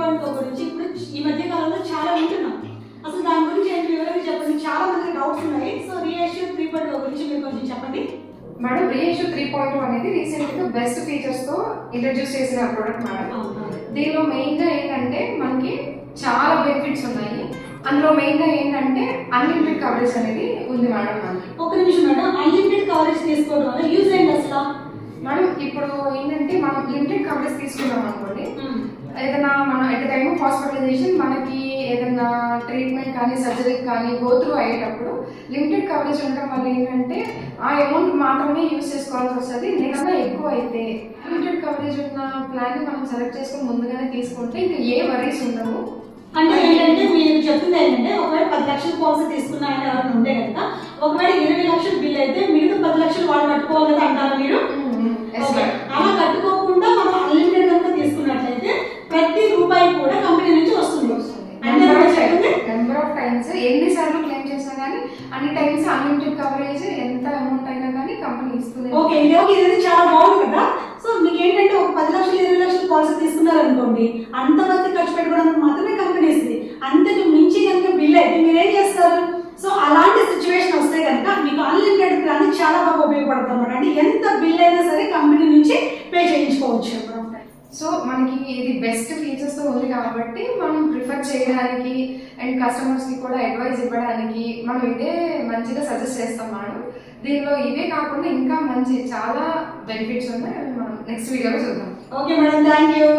3.0 గురించి ఇప్పుడు ఈ మధ్య కాలంలో చాలా వింటున్నాం. అసలు దాని గురించి ఏంటి వివరంగా చెప్పండి. చాలా మందికి డౌట్స్ ఉన్నాయి. సో రీఇష్యూ 3.0 గురించి మీరు కొంచెం చెప్పండి మేడం. రీఇష్యూ 3.2 అనేది రీసెంట్ గా బెస్ట్ ఫీచర్స్ తో ఇంట్రడ్యూస్ చేసిన ప్రోడక్ట్ మేడం. దీనిలో మెయిన్ గా ఏంటంటే మనకి చాలా బెనిఫిట్స్ ఉన్నాయి. అందులో మెయిన్ గా ఏంటంటే అన్లిమిటెడ్ కవరేజ్ అనేది ఉంది మేడం. మనకి ఒక నిమిషం మేడం, అన్లిమిటెడ్ కవరేజ్ తీసుకోవడం వల్ల యూజ్ ఏంటి అసలు? మేడం ఇప్పుడు ఏంటంటే మనం లిమిటెడ్ కవరేజ్ తీసుకున్నాం అనుకోండి, ఏదైనా మనం ఎట్ టైమ్ ఆఫ్ హాస్పిటలైజేషన్ మనకి ఏదైనా ట్రీట్మెంట్ కానీ సర్జరీ కానీ గో త్రూ అయ్యేటప్పుడు లిమిటెడ్ కవరేజ్ ఉండడం వల్ల ఏంటంటే ఆ అమౌంట్ మాత్రమే యూజ్ చేసుకోవాల్సి వస్తుంది. లేకపోతే ఎక్కువ అయితే లిమిటెడ్ కవరేజ్ ఉన్న ప్లాన్ మనం సెలెక్ట్ చేసుకుని ముందుగానే తీసుకుంటే ఇంకా ఏ వరీస్ ఉండవు. అంటే ఏంటంటే మీరు చెప్తుంది ఏంటంటే ఒకవేళ 10 లక్షల పాలసీ తీసుకున్నారని ఎవరైనా ఉంటే కనుక ఒకవేళ 20 లక్షలు బిల్ అయితే మిగతా 10 లక్షలు వాళ్ళు కట్టుకోవాలి కదా అంటారా మీరు? అలా కట్టుకోకుండా మనం అన్లిమిటెడ్ కనుక తీసుకున్నట్లయితే ప్రతి రూపాయి కూడా కంపెనీ నుంచి వస్తుంది. నెంబర్ ఆఫ్ టైమ్స్ ఎన్నిసార్లు క్లెయిమ్ చేసినా కానీ అన్ని టైమ్స్ అన్లిమిటెడ్ కవరేజ్ ఎంత అమౌంట్ అయినా కానీ కంపెనీ ఇస్తుంది. ఓకే, ఇది చాలా బాగుంది కదా. సో మీకు ఏంటంటే ఒక 10 లక్షలు 20 లక్షల పాలసీ తీసుకున్నారనుకోండి, అంతవరకు ఖర్చు పెట్టుకోవడానికి మాత్రమే కంపెనీ ఇస్తుంది. అంతకు మించి కనుక బిల్ అయితే మీరు ఏం చేస్తారు? సో అలాంటి సిచ్యువేషన్ వస్తే కనుక మీకు అన్లిమిటెడ్ ప్లాన్ చాలా బాగా ఉపయోగపడుతుంది అన్నమాట. అంటే ఎంత బిల్ అయినా సరే కంపెనీ నుంచి పే చేయించుకోవచ్చు. సో మనకి ఇది బెస్ట్ ఫీచర్స్ తో ఉంది కాబట్టి మనం ప్రిఫర్ చేయడానికి అండ్ కస్టమర్స్ కి కూడా అడ్వైస్ ఇవ్వడానికి మనం ఇదే మంచిగా సజెస్ట్ చేస్తాం మేడం. దీనిలో ఇవే కాకుండా ఇంకా మంచి చాలా బెనిఫిట్స్ ఉన్నాయి. మనం నెక్స్ట్ వీడియోలో చూద్దాం. Okay madam, thank you.